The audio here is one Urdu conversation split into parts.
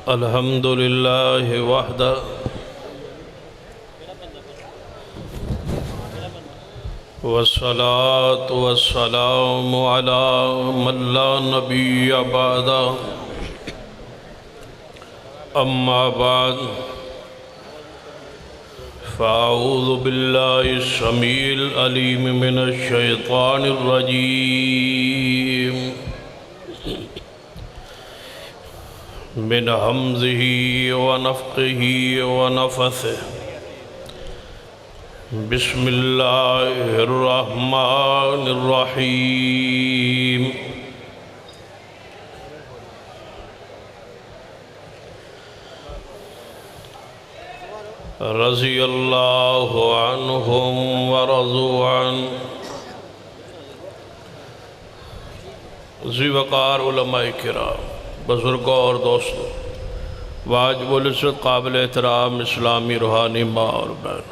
الحمد للہ وحدہ والصلاة والسلام على من لا نبی بعدہ اما بعد فاعوذ باللہ السمیع العلیم من الشیطان الرجیم من حمزہ ونفخہ ونفثہ بسم اللہ الرحمن الرحیم رضی اللہ عنہم ورضوا عنہ ذی وقار علماء کرام، بزرگوں اور دوستوں، واجب العزت قابل احترام اسلامی روحانی ماں اور بہن،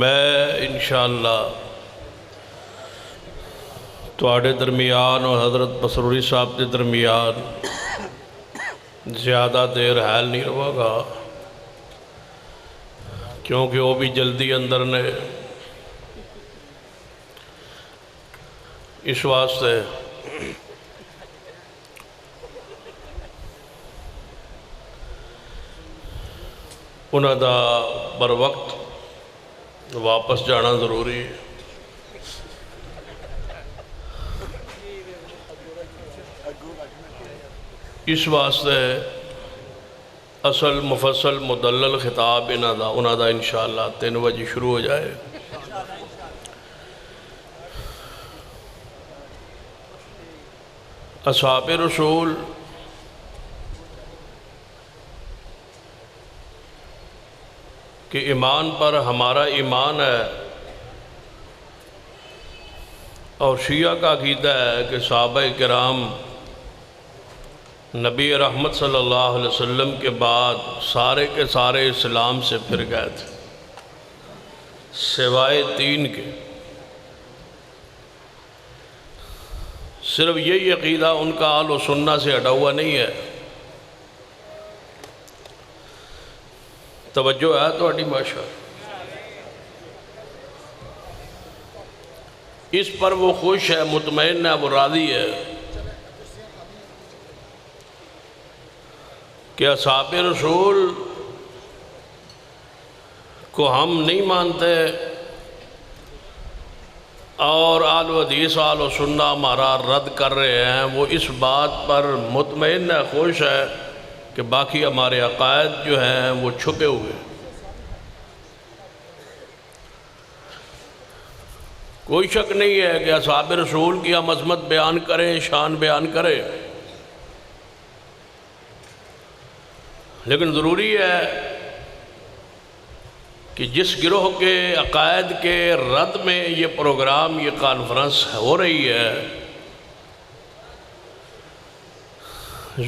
میں انشاءاللہ تواڈے درمیان اور حضرت مسروری صاحب کے درمیان زیادہ دیر حال نہیں رہا گا، کیونکہ وہ بھی جلدی اندر نے، اس واسطے انہاں دا بر وقت واپس جانا ضروری ہے۔ اس واسطے اصل مفصل مدلل خطاب انہاں دا انشاءاللہ 3 بجے شروع ہو جائے۔ اصحاب رسول کہ ایمان پر ہمارا ایمان ہے، اور شیعہ کا عقیدہ ہے کہ صحابہ کرام نبی رحمت صلی اللہ علیہ وسلم کے بعد سارے کے سارے اسلام سے پھر گئے تھے، سوائے 3 کے۔ صرف یہی عقیدہ ان کا اہل و سنت سے ہٹا ہوا نہیں ہے۔ توجہ ہے تو اٹی ماشاء، اس پر وہ خوش ہے، مطمئن ہے، وہ راضی ہے کہ اصحاب رسول کو ہم نہیں مانتے، اور اہل حدیث اہل سنت ہمارا رد کر رہے ہیں، وہ اس بات پر مطمئن ہے، خوش ہے کہ باقی ہمارے عقائد جو ہیں وہ چھپے ہوئے۔ کوئی شک نہیں ہے کہ اصحاب رسول کی ہم عظمت بیان کریں، شان بیان کریں، لیکن ضروری ہے کہ جس گروہ کے عقائد کے رد میں یہ پروگرام، یہ کانفرنس ہو رہی ہے،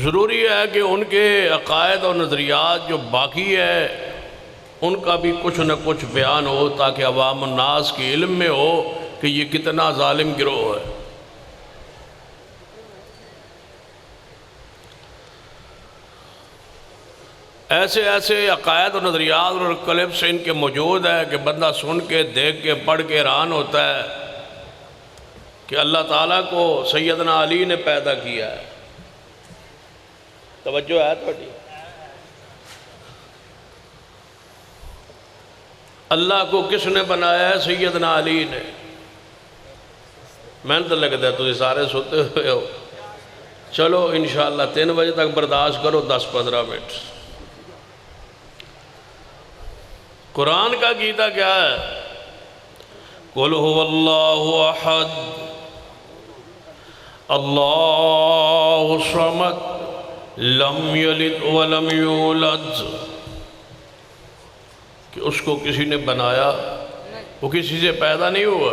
ضروری ہے کہ ان کے عقائد اور نظریات جو باقی ہے ان کا بھی کچھ نہ کچھ بیان ہو، تاکہ عوام الناس کے علم میں ہو کہ یہ کتنا ظالم گروہ ہے۔ ایسے ایسے عقائد اور نظریات اور کلپس ان کے موجود ہے کہ بندہ سن کے، دیکھ کے، پڑھ کے حیران ہوتا ہے کہ اللہ تعالیٰ کو سیدنا علی نے پیدا کیا ہے۔ توجہ ہے تھوڑی؟ اللہ کو کس نے بنایا ہے؟ سیدنا علی نے۔ میں تو لگتا ہے تجھے سارے سوتے ہوئے ہو، چلو انشاءاللہ 3 بجے تک برداشت کرو، 10-15 منٹ۔ قرآن کا عقیدہ کیا ہے؟ قُلْ هُوَ اللَّهُ أَحَدٌ اللَّهُ الصَّمَدُ لَمْ يَلِدْ وَلَمْ يُولَدْ، کہ اس کو کسی نے بنایا، وہ کسی سے پیدا نہیں ہوا۔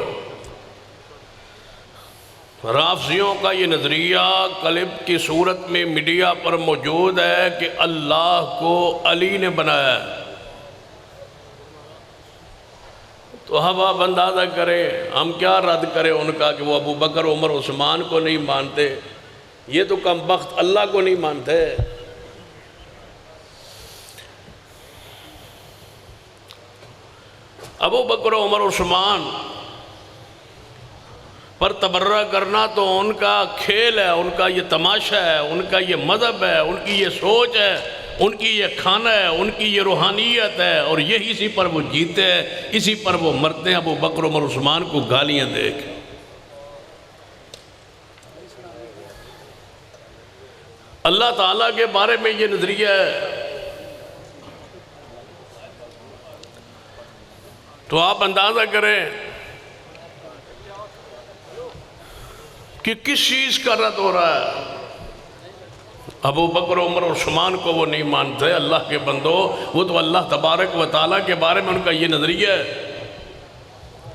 رافضیوں کا یہ نظریہ کلپ کی صورت میں میڈیا پر موجود ہے کہ اللہ کو علی نے بنایا ہے، تو ہم آپ اندازہ کریں ہم کیا رد کریں ان کا کہ وہ ابو بکر عمر عثمان کو نہیں مانتے، یہ تو کم بخت اللہ کو نہیں مانتے۔ ابو بکر عمر عثمان پر تبرہ کرنا تو ان کا کھیل ہے، ان کا یہ تماشا ہے، ان کا یہ مذہب ہے، ان کی یہ سوچ ہے، ان کی یہ کھانا ہے، ان کی یہ روحانیت ہے، اور یہی اسی پر وہ جیتے ہیں، اسی پر وہ مرتے ہیں۔ ابو بکر عمر عثمان کو گالیاں دے کے اللہ تعالیٰ کے بارے میں یہ نظریہ ہے تو آپ اندازہ کریں کہ کس چیز کا رد ہو رہا ہے۔ ابو بکر عمر عثمان کو وہ نہیں مانتے۔ اللہ کے بندو، وہ تو اللہ تبارک و تعالیٰ کے بارے میں ان کا یہ نظریہ ہے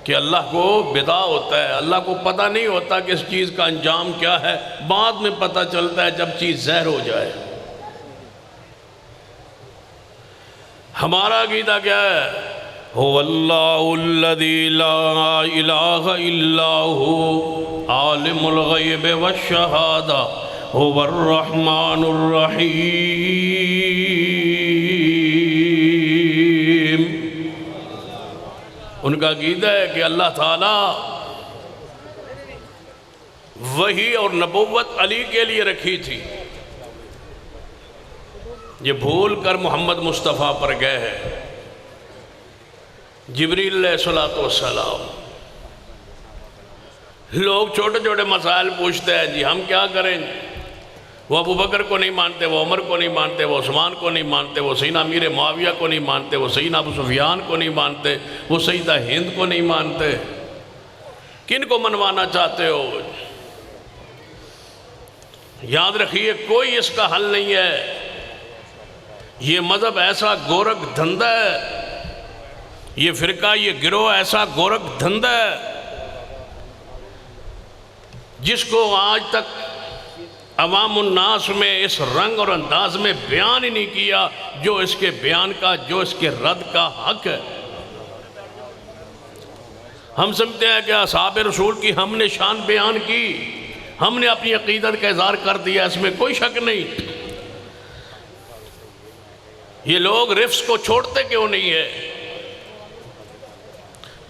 کہ اللہ کو بدعا ہوتا ہے، اللہ کو پتہ نہیں ہوتا کہ اس چیز کا انجام کیا ہے، بعد میں پتہ چلتا ہے جب چیز زہر ہو جائے۔ ہمارا عقیدہ کیا ہے؟ هو اللہ الذی لا الہ الا هو عالم الغیب والشہادہ هو الرحمن الرحیم۔ ان کا عقیدہ ہے کہ اللہ تعالیٰ وحی اور نبوت علی کے لیے رکھی تھی، یہ بھول کر محمد مصطفیٰ پر گئے ہیں۔ جبریل علیہ السلام، لوگ چھوٹے چھوٹے مسائل پوچھتے ہیں، جی ہم کیا کریں؟ وہ ابو بکر کو نہیں مانتے، وہ عمر کو نہیں مانتے، وہ عثمان کو نہیں مانتے، وہ سیدنا امیر معاویہ کو نہیں مانتے، وہ سیدنا ابو سفیان کو نہیں مانتے، وہ سیدہ ہند کو نہیں مانتے۔ کن کو منوانا چاہتے ہو؟ یاد رکھیے کوئی اس کا حل نہیں ہے۔ یہ مذہب ایسا گورکھ دھندہ ہے، یہ فرقہ، یہ گروہ ایسا گورکھ دھندہ ہے جس کو آج تک عوام الناس میں اس رنگ اور انداز میں بیان ہی نہیں کیا جو اس کے بیان کا، جو اس کے رد کا حق ہے۔ ہم سمجھتے ہیں کہ اصحاب رسول کی ہم نے شان بیان کی، ہم نے اپنی عقیدت کا اظہار کر دیا، اس میں کوئی شک نہیں۔ یہ لوگ رفس کو چھوڑتے کیوں نہیں ہے؟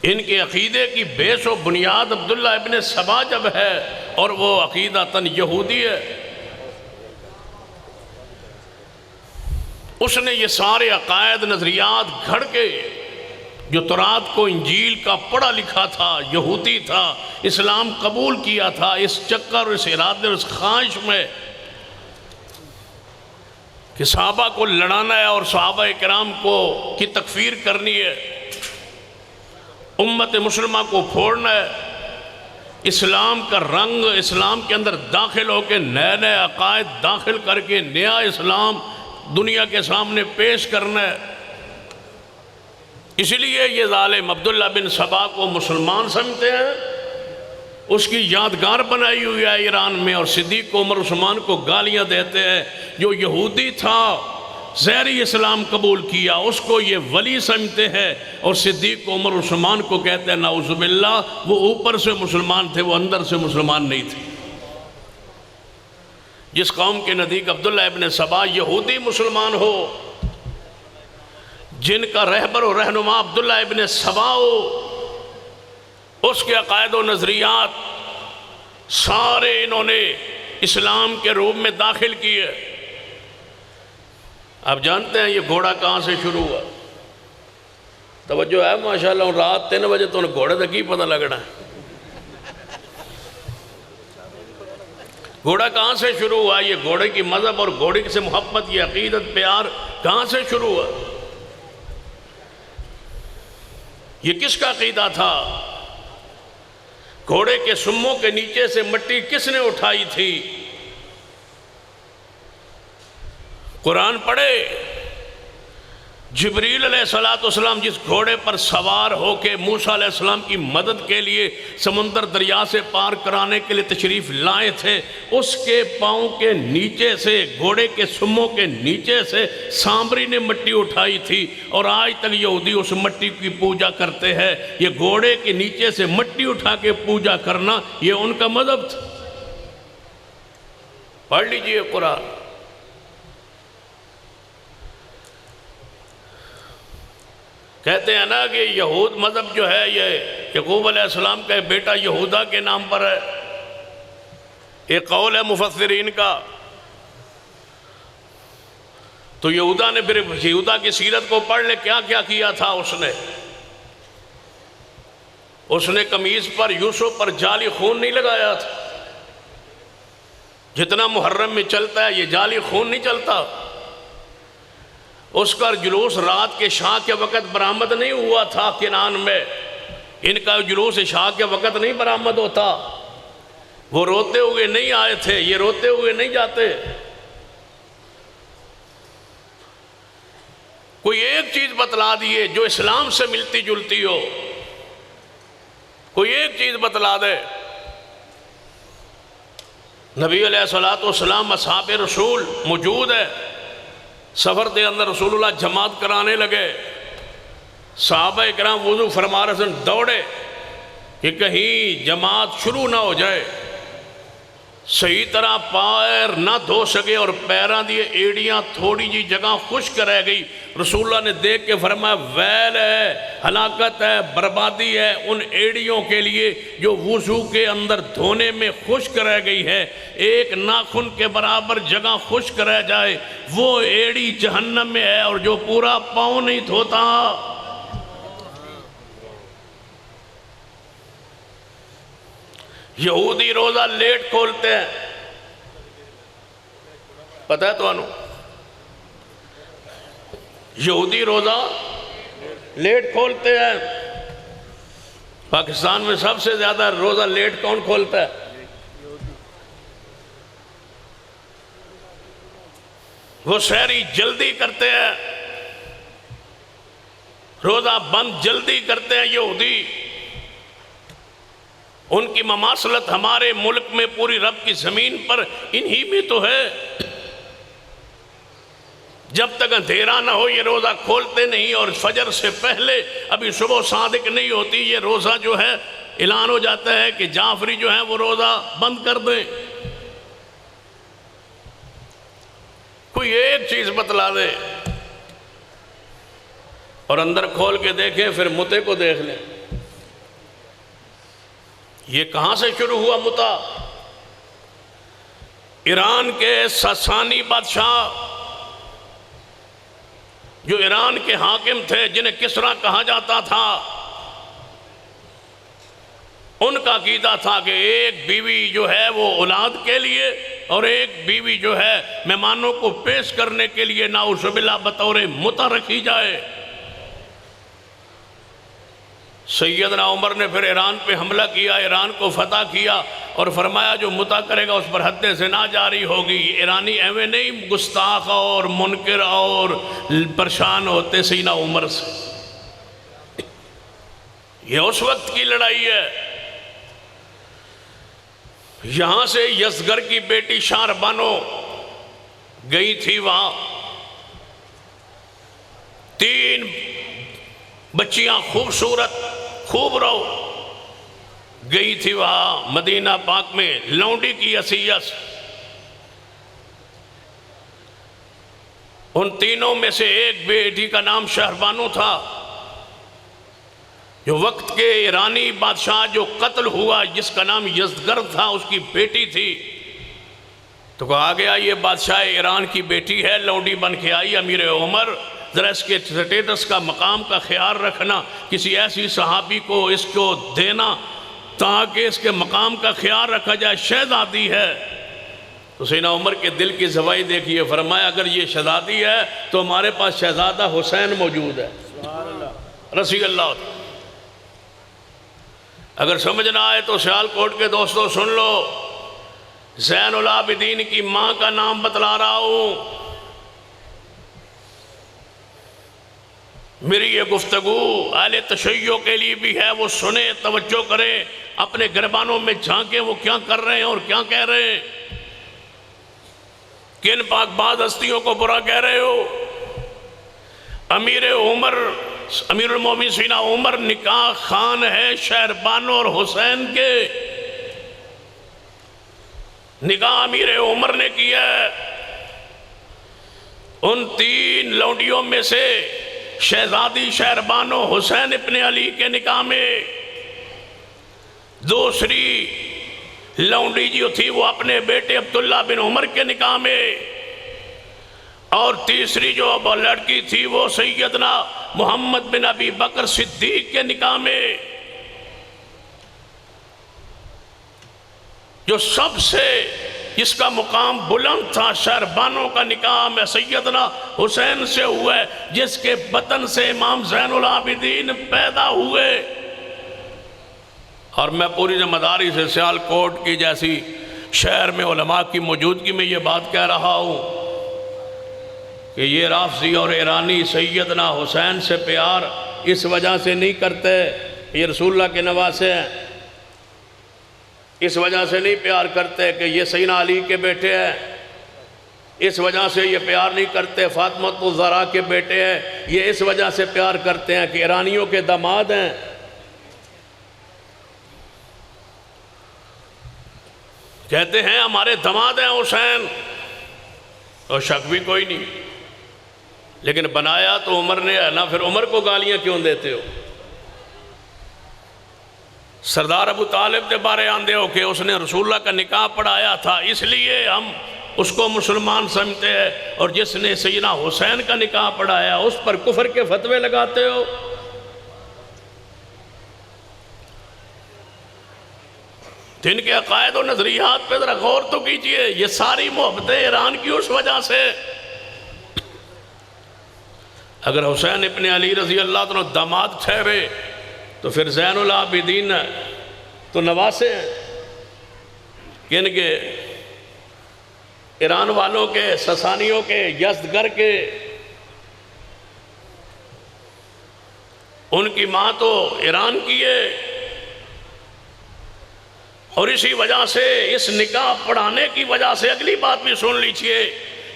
ان کے عقیدے کی بیس و بنیاد عبداللہ ابن سبا جب ہے اور وہ عقیدتاً یہودی ہے، اس نے یہ سارے عقائد نظریات گھڑ کے، جو تورات کو انجیل کا پڑھا لکھا تھا، یہودی تھا، اسلام قبول کیا تھا، اس چکر، اس ارادے، اس خواہش میں کہ صحابہ کو لڑانا ہے اور صحابہ کرام کو کی تکفیر کرنی ہے، امت مسلمہ کو پھوڑنا ہے، اسلام کا رنگ اسلام کے اندر داخل ہو کے نئے نئے عقائد داخل کر کے نیا اسلام دنیا کے سامنے پیش کرنا ہے۔ اس لیے یہ ظالم عبداللہ بن سبا کو مسلمان سمجھتے ہیں، اس کی یادگار بنائی ہوئی ہے ایران میں، اور صدیق عمر عثمان کو گالیاں دیتے ہیں۔ جو یہودی تھا، ظاہری اسلام قبول کیا، اس کو یہ ولی سمجھتے ہیں، اور صدیق عمر عثمان کو کہتے ہیں نعوذ باللہ وہ اوپر سے مسلمان تھے، وہ اندر سے مسلمان نہیں تھے۔ جس قوم کے نزدیک عبداللہ ابن سبا یہودی مسلمان ہو، جن کا رہبر و رہنما عبداللہ ابن سبا ہو، اس کے عقائد و نظریات سارے انہوں نے اسلام کے روپ میں داخل کیے۔ آپ جانتے ہیں یہ گھوڑا کہاں سے شروع ہوا؟ توجہ ہے ماشاءاللہ، رات 3 بجے تو گھوڑے تک ہی پتہ لگنا ہے۔ گھوڑا کہاں سے شروع ہوا؟ یہ گھوڑے کی مذہب اور گھوڑے سے محبت، یہ عقیدت، پیار کہاں سے شروع ہوا؟ یہ کس کا عقیدہ تھا؟ گھوڑے کے سموں کے نیچے سے مٹی کس نے اٹھائی تھی؟ قرآن پڑھے، جبریل علیہ السلام جس گھوڑے پر سوار ہو کے موسیٰ علیہ السلام کی مدد کے لیے سمندر دریا سے پار کرانے کے لیے تشریف لائے تھے، اس کے پاؤں کے نیچے سے، گھوڑے کے سموں کے نیچے سے سامری نے مٹی اٹھائی تھی، اور آج تک یہودی اس مٹی کی پوجا کرتے ہیں۔ یہ گھوڑے کے نیچے سے مٹی اٹھا کے پوجا کرنا، یہ ان کا مذہب تھا۔ پڑھ لیجئے قرآن۔ کہتے ہیں نا کہ یہود مذہب جو ہے یہ یعقوب علیہ السلام کا بیٹا یہودا کے نام پر ہے، ایک قول ہے مفسرین کا۔ تو یہودا نے پھر یہودا کی سیرت کو پڑھ لے، کیا کیا کیا تھا اس نے قمیض پر یوسف پر جعلی خون نہیں لگایا تھا، جتنا محرم میں چلتا ہے یہ جعلی خون نہیں چلتا۔ اس کا جلوس رات کے شاہ کے وقت برآمد نہیں ہوا تھا کنعان میں، ان کا جلوس شاہ کے وقت نہیں برآمد ہوتا، وہ روتے ہوئے نہیں آئے تھے، یہ روتے ہوئے نہیں جاتے۔ کوئی ایک چیز بتلا دیے جو اسلام سے ملتی جلتی ہو، کوئی ایک چیز بتلا دے۔ نبی علیہ السلام اصحاب رسول موجود ہے، سفر دے اندر رسول اللہ جماعت کرانے لگے، صحابہ اکرام وضو فرما رہے ہیں، دوڑے کہ کہیں جماعت شروع نہ ہو جائے، صحیح طرح پیر نہ دھو سکے اور پیراں دیے ایڑیاں تھوڑی جی جگہ خشک رہ گئی۔ رسول اللہ نے دیکھ کے فرمایا ویل ہے، ہلاکت ہے، بربادی ہے ان ایڑیوں کے لیے جو وضو کے اندر دھونے میں خشک رہ گئی ہے، ایک ناخن کے برابر جگہ خشک رہ جائے وہ ایڑی جہنم میں ہے، اور جو پورا پاؤں نہیں دھوتا۔ یہودی روزہ لیٹ کھولتے ہیں، پتہ ہے تو انہوں یہودی روزہ لیٹ کھولتے ہیں۔ پاکستان میں سب سے زیادہ روزہ لیٹ کون کھولتا ہے؟ وہ سحری جلدی کرتے ہیں، روزہ بند جلدی کرتے ہیں یہودی۔ ان کی مماثلت ہمارے ملک میں پوری رب کی زمین پر انہی میں تو ہے۔ جب تک اندھیرا نہ ہو یہ روزہ کھولتے نہیں، اور فجر سے پہلے ابھی صبح صادق نہیں ہوتی یہ روزہ جو ہے اعلان ہو جاتا ہے کہ جعفری جو ہے وہ روزہ بند کر دیں۔ کوئی ایک چیز بتلا دے اور اندر کھول کے دیکھیں، پھر متے کو دیکھ لیں۔ یہ کہاں سے شروع ہوا متا؟ ایران کے ساسانی بادشاہ جو ایران کے حاکم تھے، جنہیں کسرا کہا جاتا تھا، ان کا عقیدہ تھا کہ ایک بیوی جو ہے وہ اولاد کے لیے اور ایک بیوی جو ہے مہمانوں کو پیش کرنے کے لیے نعوذ باللہ بطور متا رکھی جائے۔ سیدنا عمر نے پھر ایران پہ حملہ کیا، ایران کو فتح کیا اور فرمایا جو متا کرے گا اس پر حد زنا جاری ہوگی۔ ایرانی ایویں نہیں گستاخ اور منکر اور پریشان ہوتے سیدنا عمر سے۔ یہ اس وقت کی لڑائی ہے۔ یہاں سے یزگر کی بیٹی شاہ بانو گئی تھی، وہاں 3 بچیاں خوبصورت خوب رو گئی تھی وہاں مدینہ پاک میں لونڈی کی حیثیت۔ ان تینوں میں سے ایک بیٹی کا نام شہربانو تھا، جو وقت کے ایرانی بادشاہ جو قتل ہوا جس کا نام یزدگر تھا اس کی بیٹی تھی۔ تو کہا گیا یہ بادشاہ ایران کی بیٹی ہے، لونڈی بن کے آئی، امیر عمر ذرا اس کے سٹیٹس کا مقام کا خیال رکھنا، کسی ایسی صحابی کو اس کو دینا تاکہ اس کے مقام کا خیال رکھا جائے، شہزادی ہے۔ تو سیدنا عمر کے دل کی زوائی دیکھیے، فرمایا اگر یہ شہزادی ہے تو ہمارے پاس شہزادہ حسین موجود ہے رضی اللہ۔ اگر سمجھ نہ آئے تو سیالکوٹ کے دوستوں سن لو، زین العابدین کی ماں کا نام بتلا رہا ہوں۔ میری یہ گفتگو اہل تشیع کے لیے بھی ہے، وہ سنیں، توجہ کریں، اپنے گربانوں میں جھانکیں وہ کیا کر رہے ہیں اور کیا کہہ رہے ہیں، کن پاک باز ہستیوں کو برا کہہ رہے ہو۔ امیر المومنین سیدنا عمر نکاح خان ہے شہربانو اور حسین کے، نکاح امیر عمر نے کیا ہے ان 3 لونڈیوں میں سے شہزادی شہربانو حسین ابن علی کے نکاح میں، دوسری لونڈی جو تھی وہ اپنے بیٹے عبداللہ بن عمر کے نکاح میں، اور تیسری جو لڑکی تھی وہ سیدنا محمد بن ابی بکر صدیق کے نکاح میں۔ جو سب سے جس کا مقام بلند تھا شہربانوں کا نکاح میں سیدنا حسین سے ہوا ہے، جس کے بطن سے امام زین العابدین پیدا ہوئے۔ اور میں پوری ذمہ داری سے سیالکوٹ کی جیسی شہر میں علماء کی موجودگی میں یہ بات کہہ رہا ہوں کہ یہ رافضی اور ایرانی سیدنا حسین سے پیار اس وجہ سے نہیں کرتے یہ رسول اللہ کے نواسے ہیں، اس وجہ سے نہیں پیار کرتے کہ یہ سیدنا علی کے بیٹے ہیں، اس وجہ سے یہ پیار نہیں کرتے فاطمہ الزہرا کے بیٹے ہیں، یہ اس وجہ سے پیار کرتے ہیں کہ ایرانیوں کے داماد ہیں۔ کہتے ہیں ہمارے داماد ہیں حسین، اور شک بھی کوئی نہیں، لیکن بنایا تو عمر نے ہے نا، پھر عمر کو گالیاں کیوں دیتے ہو؟ سردار ابو طالب کے بارے آندے ہو کہ اس نے رسول اللہ کا نکاح پڑھایا تھا اس لیے ہم اس کو مسلمان سمجھتے ہیں، اور جس نے سیدنا حسین کا نکاح پڑھایا اس پر کفر کے فتوے لگاتے ہو۔ جن کے عقائد و نظریات پہ ذرا غور تو کیجئے، یہ ساری محبتیں ایران کی اس وجہ سے۔ اگر حسین ابن علی رضی اللہ عنہ داماد ٹھہرے تو پھر زین العابدین تو نواسے ہیں، کن کے؟ ایران والوں کے، سسانیوں کے، یزدگر کے۔ ان کی ماں تو ایران کی ہے، اور اسی وجہ سے اس نکاح پڑھانے کی وجہ سے اگلی بات بھی سن لیجئے،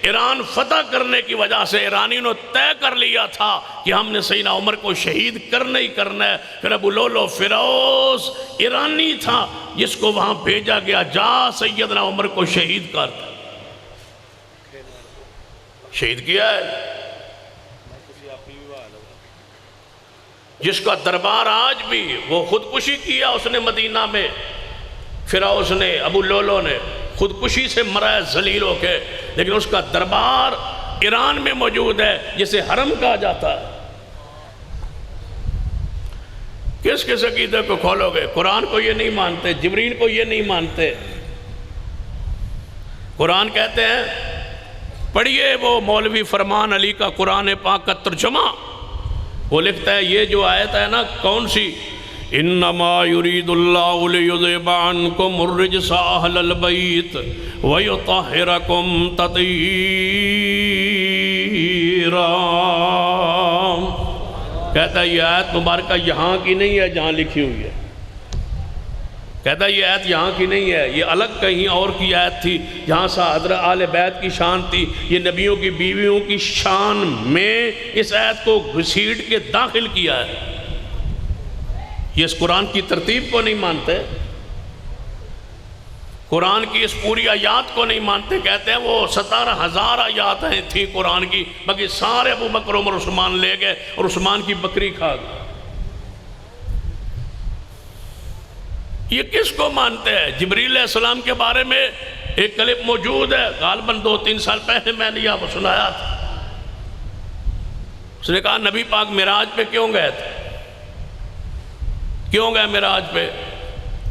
ایران فتح کرنے کی وجہ سے ایرانی نے طے کر لیا تھا کہ ہم نے سیدنا عمر کو شہید کرنا ہی کرنا ہے۔ پھر ابو لولو فیروز ایرانی تھا جس کو وہاں بھیجا گیا، جا سیدنا عمر کو شہید کر، شہید کیا ہے۔ جس کا دربار آج بھی، وہ خودکشی کیا اس نے مدینہ میں، فیروز نے، ابو لولو نے خودکشی سے مرا ہے ذلیل ہو کے، لیکن اس کا دربار ایران میں موجود ہے جسے حرم کہا جاتا ہے۔ کس کس عقیدے کو کھولو گے؟ قرآن کو یہ نہیں مانتے، جبریل کو یہ نہیں مانتے۔ قرآن کہتے ہیں، پڑھیے وہ مولوی فرمان علی کا قرآن پاک کا ترجمہ، وہ لکھتا ہے یہ جو آیت ہے نا، کون سی؟ انما یرید اللہ لیذہب عنکم الرجس اہل البیت ویطہرکم تطہیرا، کہتا ہے یہ آیت مبارکہ یہاں کی نہیں ہے جہاں لکھی ہوئی ہے، کہتا ہے یہ آیت یہاں کی نہیں ہے، یہ الگ کہیں اور کی آیت تھی جہاں سا حضرت آل بیت کی شان تھی، یہ نبیوں کی بیویوں کی شان میں اس آیت کو گھسیٹ کے داخل کیا ہے۔ یہ اس قرآن کی ترتیب کو نہیں مانتے، قرآن کی اس پوری آیات کو نہیں مانتے، کہتے ہیں وہ 17,000 آیات تھیں قرآن کی، باقی سارے ابو بکر عمر عثمان لے گئے اور عثمان کی بکری کھا گئے۔ یہ کس کو مانتے ہیں؟ جبریل علیہ السلام کے بارے میں ایک کلپ موجود ہے، غالباً 2-3 سال پہلے میں نے یہ سنایا تھا۔ اس نے کہا نبی پاک معراج پہ کیوں گئے تھے؟ کیوں گئے معراج پہ؟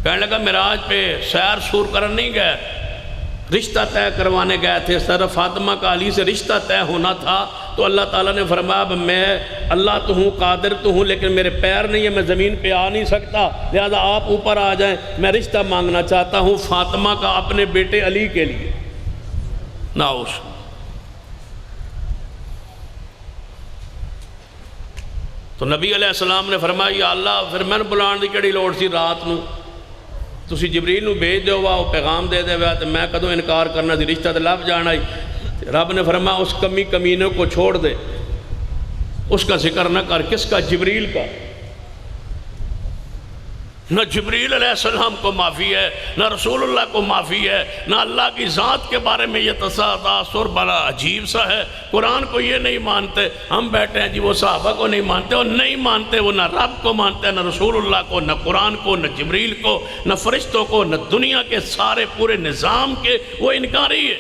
کہنے لگا معراج پہ سیر سور کرن نہیں گئے، رشتہ طے کروانے گئے تھے۔ سر فاطمہ کا علی سے رشتہ طے ہونا تھا، تو اللہ تعالیٰ نے فرمایا میں اللہ تو ہوں، قادر تو ہوں، لیکن میرے پیر نہیں ہے، میں زمین پہ آ نہیں سکتا، لہذا آپ اوپر آ جائیں، میں رشتہ مانگنا چاہتا ہوں فاطمہ کا اپنے بیٹے علی کے لیے۔ ناؤش تو نبی علیہ السلام نے فرمایا یا اللہ پھر میں نے بلان دی کڑی لوڑ سی رات نو، تسی جبریل نو بھیج دے ہوا وہ پیغام دے دے ہوا، تو میں کدوں انکار کرنا دی، رشتہ تے لب جانا ہی۔ رب نے فرمایا اس کمینے کو چھوڑ دے، اس کا ذکر نہ کر۔ کس کا؟ جبریل کا۔ نہ جبریل علیہ السلام کو معافی ہے، نہ رسول اللہ کو معافی ہے، نہ اللہ کی ذات کے بارے میں یہ تاثر بڑا عجیب سا ہے۔ قرآن کو یہ نہیں مانتے، ہم بیٹھے ہیں جی وہ صحابہ کو نہیں مانتے، اور نہیں مانتے وہ نہ رب کو مانتے، نہ رسول اللہ کو، نہ قرآن کو، نہ جبریل کو، نہ فرشتوں کو، نہ دنیا کے سارے پورے نظام کے، وہ انکاری ہے۔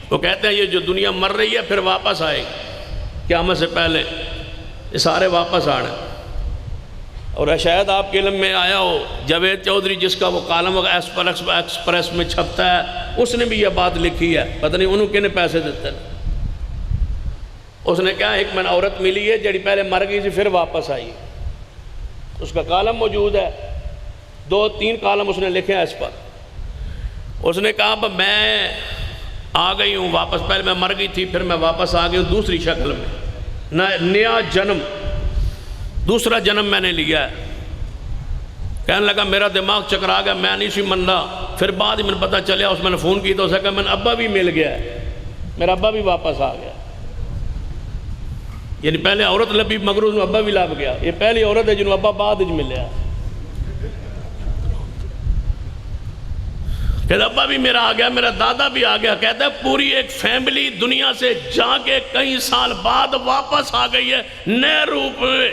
وہ کہتے ہیں یہ جو دنیا مر رہی ہے پھر واپس آئے گی قیامت سے پہلے، یہ سارے واپس آنا۔ اور شاید آپ کے علم میں آیا ہو، جاوید چودھری جس کا وہ کالم ایکسپریس میں چھپتا ہے، اس نے بھی یہ بات لکھی ہے، پتہ نہیں انہوں کنے پیسے دیتے ہیں۔ اس نے کہا ایک میں عورت ملی ہے جڑی پہلے مر گئی تھی پھر واپس آئی، اس کا کالم موجود ہے، 2-3 کالم اس نے لکھے ہیں اس پر۔ اس نے کہا میں آ گئی ہوں واپس، پہلے میں مر گئی تھی پھر میں واپس آ گئی ہوں دوسری شکل میں، نیا جنم، دوسرا جنم میں نے لیا ہے۔ کہنے لگا میرا دماغ چکرا گیا، میں نہیں سی من رہا، پھر بعد ہی میں نے پتہ چلیا، اس میں نے فون کی تو اسے کہا میں نے ابا بھی مل گیا ہے، میرا ابا بھی واپس آ گیا۔ یعنی پہلے عورت لبی مگروز میں ابا بھی لب گیا، یہ پہلی عورت ہے جنہوں ابا بعد ہی ملیا۔ کہتا ابا بھی میرا آ گیا، میرا دادا بھی آ گیا۔ کہتا ہے پوری ایک فیملی دنیا سے جا کے کئی سال بعد واپس آ گئی ہے نئے روپ میں۔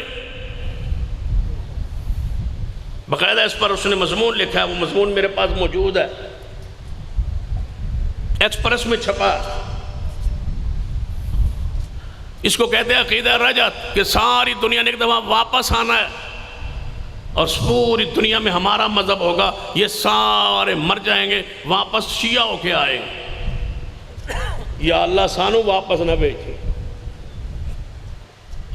باقاعدہ اس پر اس نے مضمون لکھا ہے، وہ مضمون میرے پاس موجود ہے، ایکسپریس میں چھپا ہے۔ اس کو کہتے ہیں عقیدہ رجعت، کہ ساری دنیا نے ایک دفعہ واپس آنا ہے اور پوری دنیا میں ہمارا مذہب ہوگا، یہ سارے مر جائیں گے واپس شیعہ ہو کے آئیں گے۔ یا اللہ سانو واپس نہ بھیجے،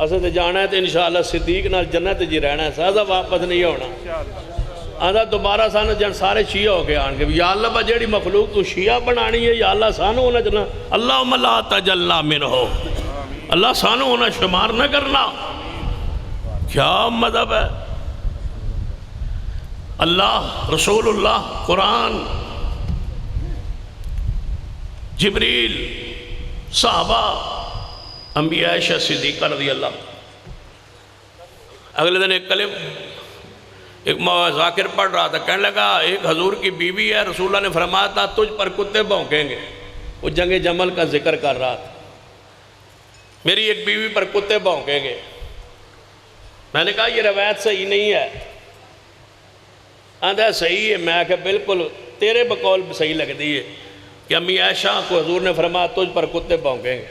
اسے تو جانا ہے تو انشاءاللہ صدیق نال جنت جی رہنا ہے، سازا واپس نہیں ہونا۔ آدھا دوبارہ سانو جن سارے شیعہ ہو کے آن گے، یا اللہ با جیڑی مخلوق تو شیعہ بنانی ہے، یا اللہ سانو ہونا جنا، اللہم لا تجلا منہو، اللہ سانو ہونا شمار نہ کرنا۔ کیا مذہب ہے؟ اللہ، رسول اللہ، قرآن، جبریل، صحابہ، انبیاء عائشہ صدیقہ رضی اللہ۔ اگلے دن ایک کلم ایک ذاکر پڑھ رہا تھا، کہنے لگا ایک حضور کی بیوی ہے، رسول اللہ نے فرمایا تھا تجھ پر کتے بھونکیں گے، وہ جنگ جمل کا ذکر کر رہا تھا، میری ایک بیوی پر کتے بھونکیں گے۔ میں نے کہا یہ روایت صحیح نہیں ہے۔ آدھا صحیح ہے، میں کہا بالکل تیرے بقول صحیح لگ دی ہے کہ امی عائشہ کو حضور نے فرمایا تجھ پر کتے بھونکیں گے۔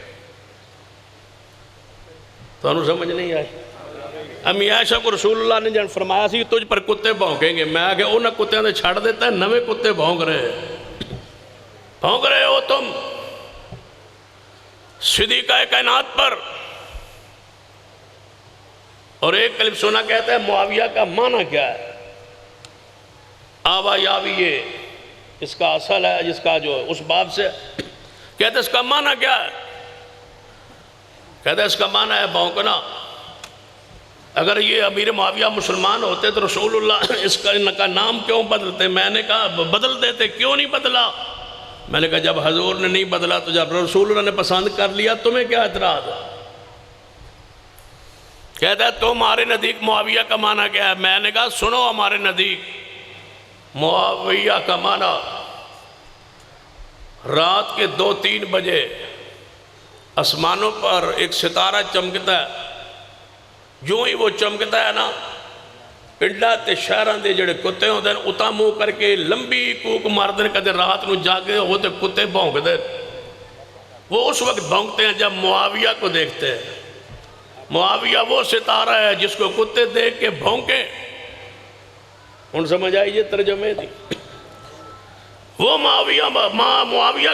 تو انہوں سمجھ نہیں آئی، امی عائشہ کو رسول اللہ نے جن فرمایا سی تجھ پر کتے بھونکیں گے، میں کہا انہاں کتےوں نے چھڑ دیتا ہے، نوے کتے بھونک رہے ہو تم صدیقہ کائنات پر۔ اور ایک کلم سنا کہتا ہے معاویہ کا معنی کیا ہے؟ آوا یاویے اس کا اصل ہے، جس کا جو اس باب سے کہتے اس کا معنی کیا ہے؟ کہتے اس کا معنی ہے بھونکنا۔ اگر یہ امیر معاویہ مسلمان ہوتے تو رسول اللہ اس کا نام کیوں بدلتے؟ میں نے کہا بدل دیتے، کیوں نہیں بدلا؟ میں نے کہا جب حضور نے نہیں بدلا تو جب رسول اللہ نے پسند کر لیا تمہیں کیا اعتراض ہے؟ کہتا ہے تمہارے نزدیک معاویہ کا معنی کیا ہے؟ میں نے کہا سنو ہمارے نزدیک معاویہ کا معنی رات کے 2-3 بجے آسمانوں پر ایک ستارہ چمکتا ہے، جو ہی وہ چمکتا ہے نا، پنڈا تے شہران دے جڑے کتے ہوتے ہیں اتا منہ کر کے لمبی کوک ماردن کدے رات نو جاگے ہوتے کتے بھونک دے۔ وہ اس وقت بھونکتے ہیں جب معاویہ کو دیکھتے ہیں۔ معاویہ وہ ستارہ ہے جس کو کتے دیکھ کے بھونکے۔ ان سمجھ آئیے ترجمے دی، وہ معاویہ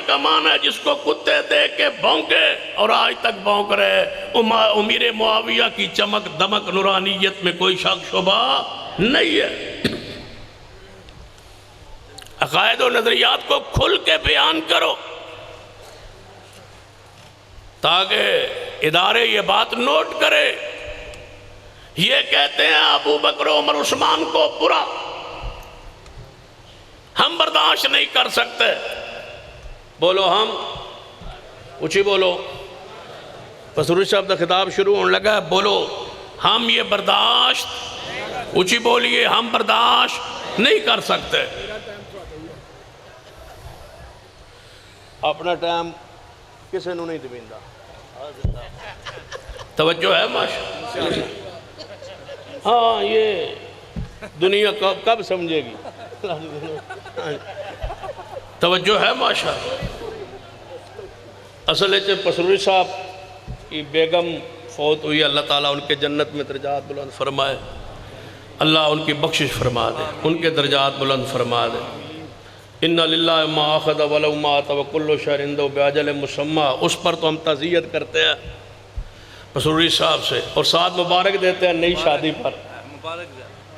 کا معنی ہے جس کو کتے دیکھ کے بھونکے اور آج تک بھونک رہے۔ امیر معاویہ کی چمک دمک نورانیت میں کوئی شک شبہ نہیں ہے۔ عقائد و نظریات کو کھل کے بیان کرو تاکہ ادارے یہ بات نوٹ کرے۔ یہ کہتے ہیں ابو بکر عمر عثمان کو برا، ہم برداشت نہیں کر سکتے۔ بولو ہم، اچھی بولو، پسروری صاحب دا خطاب شروع ہونے لگا ہے، بولو ہم یہ برداشت اونچی بولیے، ہم برداشت نہیں کر سکتے۔ اپنا ٹائم کسے نو نہیں دبیندہ، توجہ ہے ماشاء۔ ہاں یہ دنیا کب سمجھے گی، توجہ ہے ماشاء۔ اصل پسروری صاحب کی بیگم فوت ہوئی، اللہ تعالیٰ ان کے جنت میں درجات بلند فرمائے، اللہ ان کی بخشش فرما دے، ان کے درجات بلند فرما دے۔ اِنَّ لِلَّهِ مَا أَخَذَ وَلَوْ مَا آتَى وَكُلُّ شَيْءٍ عِندَهُ بِأَجَلٍ مُّسَمًّى، اس پر تو ہم تعزیت کرتے ہیں پسروری صاحب سے، اور ساتھ مبارک دیتے ہیں نئی شادی پر۔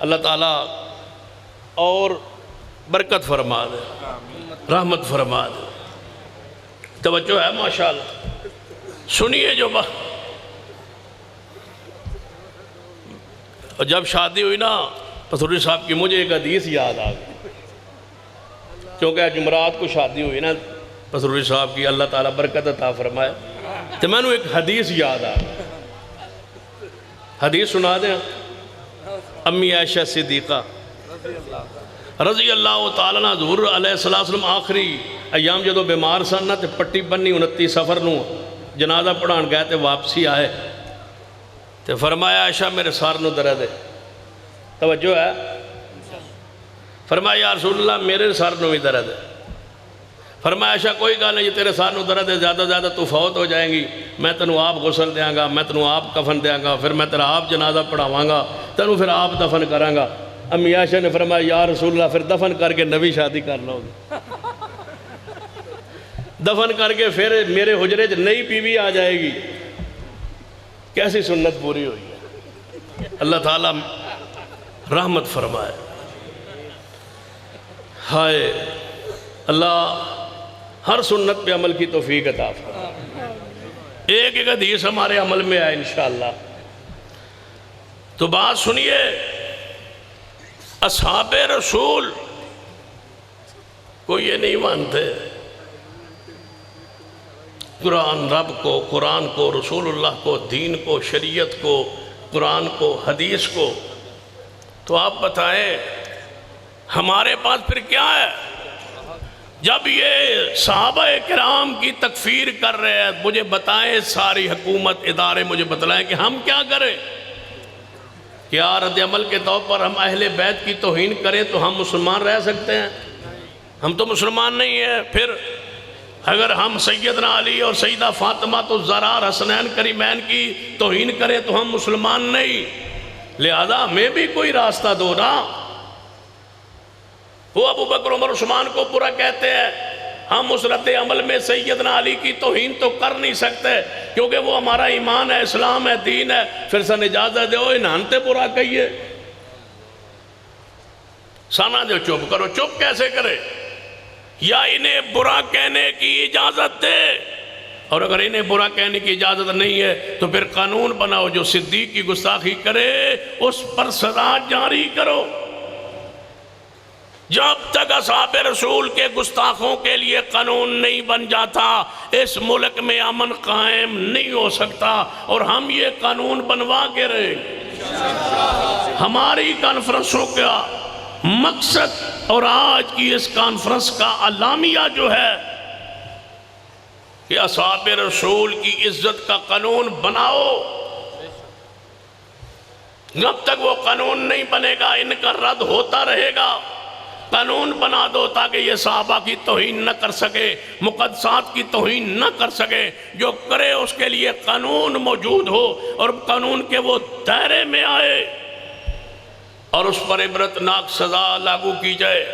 اللہ تعالیٰ اور برکت فرما دے، رحمت فرما دے۔ توجہ ہے ماشاءاللہ۔ سنیے جو اور جب شادی ہوئی نا پسروری صاحب کی، مجھے ایک حدیث یاد آ گئی، کیونکہ جمعرات کو شادی ہوئی نا پسروری صاحب کی، اللہ تعالیٰ برکت عطا فرمائے، تو میں نے ایک حدیث یاد آ گئی۔ حدیث سنا دیں، امی عائشہ صدیقہ رضی اللہ تعالیٰ عنہ، حضور علیہ السلام آخری ایام جدو بیمار سن نا، تے پٹی بنی 29 سفر نو جنازہ پڑھان گئے تے واپسی آئے، تے فرمایا عائشہ میرے سار نو درد ہے، توجہ ہے، فرمایا یا رسول اللہ میرے سار نو بھی درد ہے، فرمایا عائشہ کوئی گل نہیں، تیرے سار نو درد ہے، زیادہ زیادہ تو فوت ہو جائیں گی، میں تنو آپ غسل دیاں گا، میں تنو آپ کفن دیاں گا، پھر میں تیرا آپ جنازہ پڑھاواں گا، تنو پھر آپ دفن کراں گا۔ امی عائشہ نے فرمایا یا رسول اللہ پھر دفن کر کے نبی شادی کر لو گے، دفن کر کے پھر میرے حجرے چ نئی بیوی آ جائے گی۔ کیسی سنت پوری ہوئی ہے، اللہ تعالیٰ رحمت فرمائے۔ ہائے اللہ ہر سنت پہ عمل کی توفیق عطا فرمائے۔ ایک ایک حدیث ہمارے عمل میں آئے انشاءاللہ۔ تو بات سنیے، اصحاب رسول کو یہ نہیں مانتے، قرآن رب کو، قرآن کو، رسول اللہ کو، دین کو، شریعت کو، قرآن کو، حدیث کو۔ تو آپ بتائیں ہمارے پاس پھر کیا ہے؟ جب یہ صحابہ کرام کی تکفیر کر رہے ہیں، مجھے بتائیں ساری حکومت ادارے مجھے بتلائیں کہ ہم کیا کریں؟ کیا رد عمل کے طور پر ہم اہل بیت کی توہین کریں تو ہم مسلمان رہ سکتے ہیں؟ ہم تو مسلمان نہیں ہیں۔ پھر اگر ہم سیدنا علی اور سیدہ فاطمہ الزہرا حسنین کریمین کی توہین کریں تو ہم مسلمان نہیں، لہذا ہمیں بھی کوئی راستہ دو نا۔ وہ ابو بکر عمر عثمان کو برا کہتے ہیں، ہم اس رد عمل میں سیدنا علی کی توہین تو کر نہیں سکتے کیونکہ وہ ہمارا ایمان ہے، اسلام ہے، دین ہے، پھر سن اجازت دو انہانتے برا کہیے، سانا جو چپ کرو۔ چپ کیسے کرے؟ یا انہیں برا کہنے کی اجازت دے، اور اگر انہیں برا کہنے کی اجازت نہیں ہے تو پھر قانون بناؤ، جو صدیق کی گستاخی کرے اس پر سزا جاری کرو۔ جب تک اصحاب رسول کے گستاخوں کے لیے قانون نہیں بن جاتا اس ملک میں امن قائم نہیں ہو سکتا، اور ہم یہ قانون بنوا کے رہے۔ ہماری کانفرنسوں کا مقصد اور آج کی اس کانفرنس کا اعلامیہ جو ہے کہ اصحاب رسول کی عزت کا قانون بناؤ۔ جب تک وہ قانون نہیں بنے گا ان کا رد ہوتا رہے گا۔ قانون بنا دو تاکہ یہ صحابہ کی توہین نہ کر سکے، مقدسات کی توہین نہ کر سکے، جو کرے اس کے لیے قانون موجود ہو اور قانون کے وہ دائرے میں آئے اور اس پر عبرتناک سزا لاگو کی جائے۔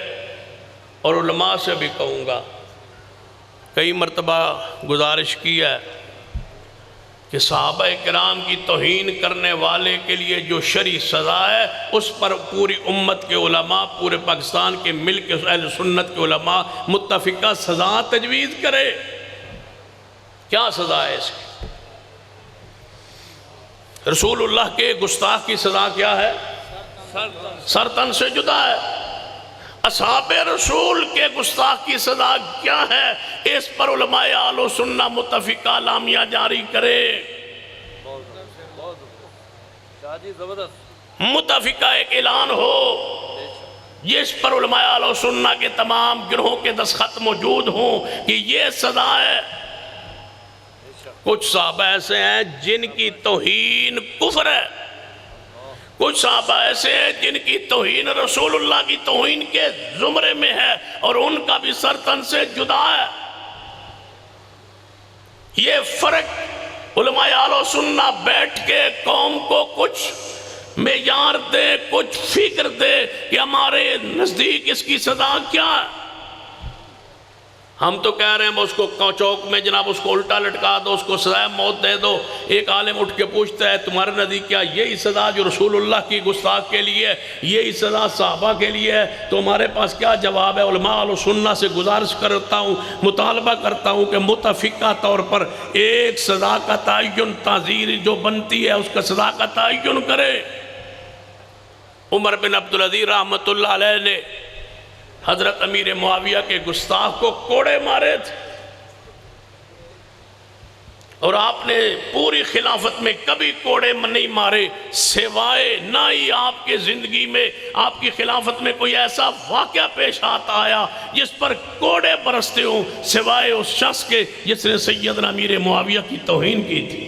اور علماء سے بھی کہوں گا، کئی مرتبہ گزارش کی ہے کہ صحابہ کرام کی توہین کرنے والے کے لیے جو شرعی سزا ہے اس پر پوری امت کے علماء، پورے پاکستان کے مل کے اہل سنت کے علماء متفقہ سزا تجویز کرے۔ کیا سزا ہے اس کی؟ رسول اللہ کے گستاخ کی سزا کیا ہے؟ سرطن سے جدا ہے۔ اصحاب رسول کے گستاخ کی سزا کیا ہے؟ اس پر علماء اہل سنت متفقہ اعلامیہ جاری کرے۔ متفقہ ایک اعلان ہو جس پر علماء اہل سنہ کے تمام گروہوں کے دستخط موجود ہوں کہ یہ سزا ہے۔ کچھ صحابہ ایسے ہیں جن کی توہین کفر ہے، کچھ صحابہ ایسے ہیں جن کی توہین رسول اللہ کی توہین کے زمرے میں ہے اور ان کا بھی سرتن سے جدا ہے۔ یہ فرق علماء اہل سنہ بیٹھ کے قوم کو کچھ معیار دے، کچھ فکر دے کہ ہمارے نزدیک اس کی سزا کیا ہے۔ ہم تو کہہ رہے ہیں اس کو چوک میں جناب اس کو الٹا لٹکا دو، اس کو سزائے موت دے دو۔ ایک عالم اٹھ کے پوچھتا ہے تمہارے نزدیک کیا یہی سزا جو رسول اللہ کی گستاخ کے لیے، یہی سزا صحابہ کے لیے ہے؟ تو ہمارے پاس کیا جواب ہے؟ علماء اہل سنہ سے گزارش کرتا ہوں، مطالبہ کرتا ہوں کہ متفقہ طور پر ایک سزا کا تعین، تعزیر جو بنتی ہے اس کا سزا کا تعین کرے۔ عمر بن عبدالعزیز رحمت اللہ علیہ نے حضرت امیر معاویہ کے گستاخ کو کوڑے مارے تھے، اور آپ نے پوری خلافت میں کبھی کوڑے نہیں مارے، سوائے نہ ہی آپ کے زندگی میں، آپ کی خلافت میں کوئی ایسا واقعہ پیش آتا آیا جس پر کوڑے برستے ہوں، سوائے اس شخص کے جس نے سیدنا امیر معاویہ کی توہین کی تھی۔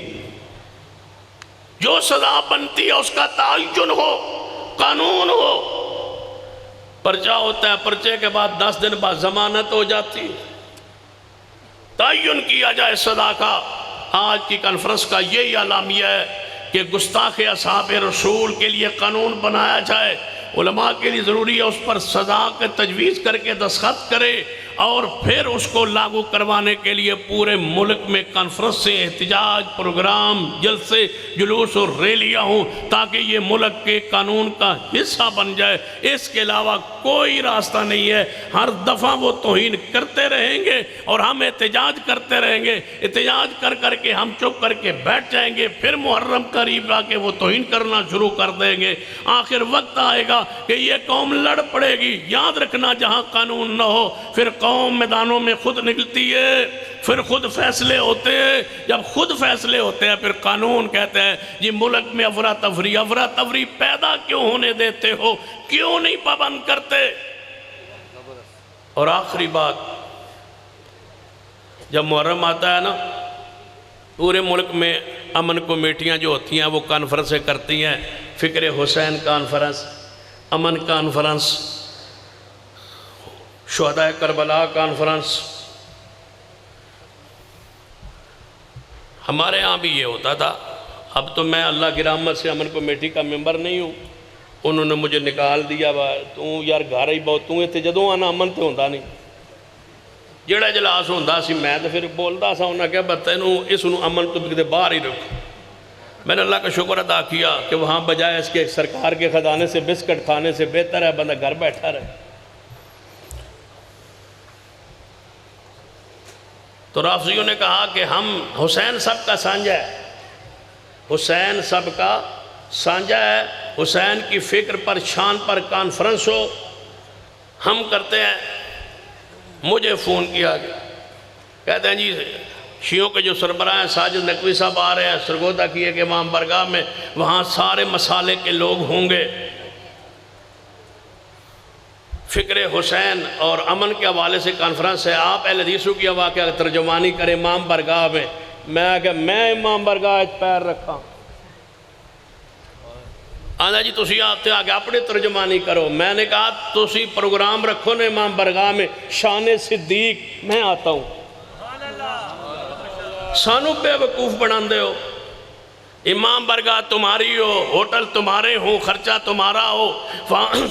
جو سزا بنتی ہے اس کا تعین ہو، قانون ہو۔ پرچہ ہوتا ہے، پرچے کے بعد 10 دن بعد ضمانت ہو جاتی، تعین کیا جائے سزا کا۔ آج کی کانفرنس کا یہی اعلامیہ ہے کہ گستاخ اصحاب رسول کے لیے قانون بنایا جائے۔ علماء کے لیے ضروری ہے اس پر سزا کے تجویز کر کے دستخط کرے، اور پھر اس کو لاگو کروانے کے لیے پورے ملک میں کانفرنس سے احتجاج، پروگرام، جلسے، جلوس اور ریلیاں ہوں تاکہ یہ ملک کے قانون کا حصہ بن جائے۔ اس کے علاوہ کوئی راستہ نہیں ہے۔ ہر دفعہ وہ توہین کرتے رہیں گے اور ہم احتجاج کرتے رہیں گے، احتجاج کر کر کے ہم چپ کر کے بیٹھ جائیں گے، پھر محرم قریب آ کے وہ توہین کرنا شروع کر دیں گے۔ آخر وقت آئے گا کہ یہ قوم لڑ پڑے گی۔ یاد رکھنا، جہاں قانون نہ ہو پھر قوم میدانوں میں خود نکلتی ہے، پھر خود فیصلے ہوتے ہیں۔ جب خود فیصلے ہوتے ہیں پھر قانون کہتے ہیں جی ملک میں افراتفری پیدا کیوں ہونے دیتے ہو، کیوں نہیں پابند کرتے؟ اور آخری بات، جب محرم آتا ہے نا، پورے ملک میں امن کمیٹیاں جو ہوتی ہیں وہ کانفرنسیں کرتی ہیں، فکر حسین کانفرنس، امن کانفرنس، شہداء کربلا کانفرنس۔ ہمارے ہاں بھی یہ ہوتا تھا۔ اب تو میں اللہ کی رحمت سے امن کمیٹی کا ممبر نہیں ہوں، انہوں نے مجھے نکال دیا۔ تو یار گھر ہی بہت تو اتنے جدوں آنا امن تو ہوتا نہیں، جڑا اجلاس ہوتا سی میں تو پھر بولتا سا، انہوں نے کہا بتا اس امن تو بکتے باہر ہی رکھو۔ میں نے اللہ کا شکر ادا کیا کہ وہاں بجائے اس کے سرکار کے خزانے سے بسکٹ کھانے سے بہتر ہے بندہ گھر بیٹھا رہے۔ تو رافضیوں نے کہا کہ ہم حسین سب کا سانجہ ہے، حسین سب کا سانجہ ہے، حسین کی فکر پر شان پر کانفرنس ہو، ہم کرتے ہیں۔ مجھے فون کیا گیا، کہتے ہیں جی شیعوں کے جو سربراہ ہیں ساجد نقوی صاحب آ رہے ہیں سرگودا کی ایک امام برگاہ میں، وہاں سارے مسالے کے لوگ ہوں گے، فکر حسین اور امن کے حوالے سے کانفرنس ہے، آپ اہل حدیثوں کی واقعہ ترجمانی کریں امام برگاہ میں۔ میں کہ میں امام برگاہ پیر رکھا، آنا جی تسی آتے آگے اپنے ترجمانی کرو۔ میں نے کہا تسی پروگرام رکھو نا امام برگاہ میں شان صدیق، میں آتا ہوں۔ سانو بے وقوف بنا دے ہو، امام برگاہ تمہاری ہو، ہوٹل تمہارے ہوں، خرچہ تمہارا ہو،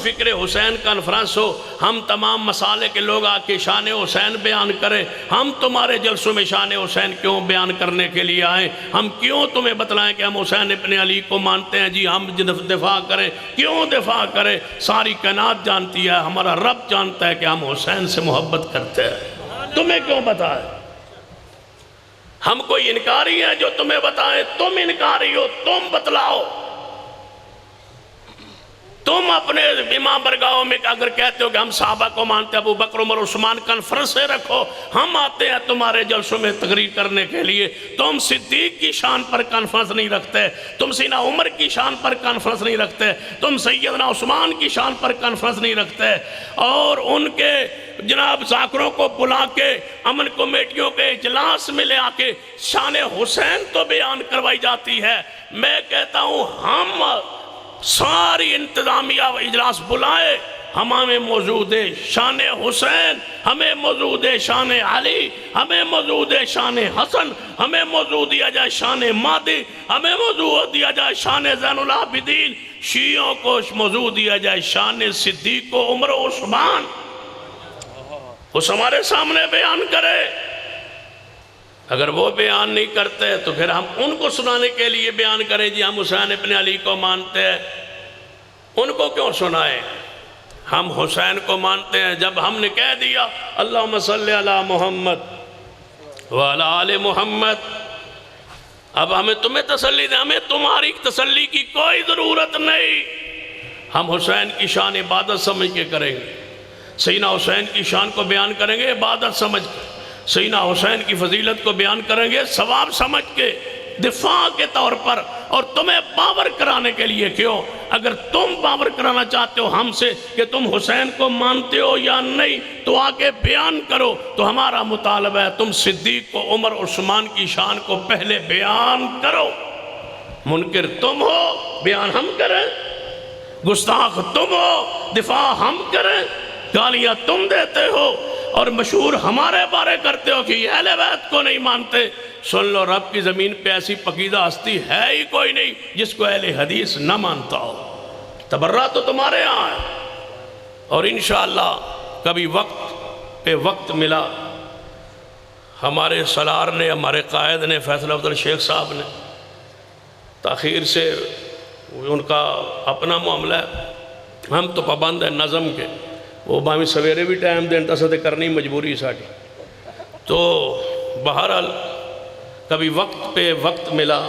فکر حسین کانفرنس ہو، ہم تمام مسالے کے لوگ آ کے شان حسین بیان کریں۔ ہم تمہارے جلسوں میں شان حسین کیوں بیان کرنے کے لیے آئیں؟ ہم کیوں تمہیں بتلائیں کہ ہم حسین ابن علی کو مانتے ہیں؟ جی ہم دفاع کریں، کیوں دفاع کریں؟ ساری کائنات جانتی ہے، ہمارا رب جانتا ہے کہ ہم حسین سے محبت کرتے ہیں، تمہیں کیوں بتائیں؟ ہم کوئی انکاری ہے جو تمہیں بتائیں؟ تم انکاری ہو، تم بتلاؤ، تم اپنے امام برگاہوں میں اگر کہتے ہو کہ ہم صحابہ کو مانتے ہیں، ابو بکر عمر عثمان کانفرنس سے رکھو، ہم آتے ہیں تمہارے جلسوں میں تقریر کرنے کے لیے، تم صدیق کی شان پر کانفرنس نہیں رکھتے، تم سیدنا عمر کی شان پر کانفرنس نہیں رکھتے، تم سیدنا عثمان کی شان پر کانفرنس نہیں رکھتے، اور ان کے جناب ذاکروں کو بلا کے امن کمیٹیوں کے اجلاس میں لے آ کے شان حسین تو بیان کروائی جاتی ہے۔ میں کہتا ہوں ہم ساری انتظامیہ و اجلاس بلائے، ہمیں موجود ہے شان حسین، ہمیں موجود ہے شان علی، ہمیں موجود ہے شان حسن، ہمیں موجود دیا جائے شان مہدی، ہمیں موجود دیا جائے شان زین العابدین، شیعوں کو موجود دیا جائے شان صدیق و عمر و عثمان، اس ہمارے سامنے بیان کرے۔ اگر وہ بیان نہیں کرتے تو پھر ہم ان کو سنانے کے لیے بیان کریں جی ہم حسین ابن علی کو مانتے ہیں، ان کو کیوں سنائیں؟ ہم حسین کو مانتے ہیں۔ جب ہم نے کہہ دیا اللہم صلی علی محمد وعلی آل محمد، اب ہمیں تمہیں تسلی دیں، ہمیں تمہاری تسلی کی کوئی ضرورت نہیں، ہم حسین کی شان عبادت سمجھ کے کریں گے، سیدنا حسین کی شان کو بیان کریں گے عبادت سمجھ کے، سیدنا حسین کی فضیلت کو بیان کریں گے ثواب سمجھ کے، دفاع کے طور پر، اور تمہیں باور کرانے کے لیے۔ کیوں؟ اگر تم باور کرانا چاہتے ہو ہم سے کہ تم حسین کو مانتے ہو یا نہیں تو آگے بیان کرو، تو ہمارا مطالبہ ہے تم صدیق کو عمر عثمان کی شان کو پہلے بیان کرو۔ منکر تم ہو، بیان ہم کریں، گستاخ تم ہو، دفاع ہم کریں، گالیاں تم دیتے ہو اور مشہور ہمارے بارے کرتے ہو کہ یہ اہل بیت کو نہیں مانتے۔ سن لو، رب کی زمین پہ ایسی پقیدہ ہستی ہے ہی کوئی نہیں جس کو اہل حدیث نہ مانتا ہو۔ تبرہ تو تمہارے یہاں ہے، اور انشاءاللہ کبھی وقت پہ وقت ملا، ہمارے سالار نے، ہمارے قائد نے، فیصل افضل شیخ صاحب نے، تاخیر سے ان کا اپنا معاملہ ہے، ہم تو پابند ہیں نظم کے، وہ باہمی سویرے بھی ٹائم دیں تصدیق کرنی مجبوری ساڑھی، تو بہرحال کبھی وقت پہ وقت ملا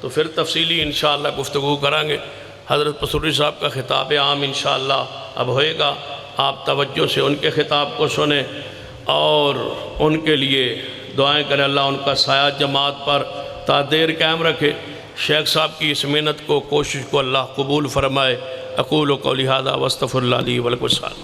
تو پھر تفصیلی انشاءاللہ گفتگو کریں گے۔ حضرت پسوری صاحب کا خطاب عام انشاءاللہ اب ہوئے گا، آپ توجہ سے ان کے خطاب کو سنیں اور ان کے لیے دعائیں کریں، اللہ ان کا سایہ جماعت پر تا دیر قائم رکھے، شیخ صاحب کی اس محنت کو، کوشش کو اللہ قبول فرمائے۔ اقول قولی ھذا واستغفر اللہ لی ولکم۔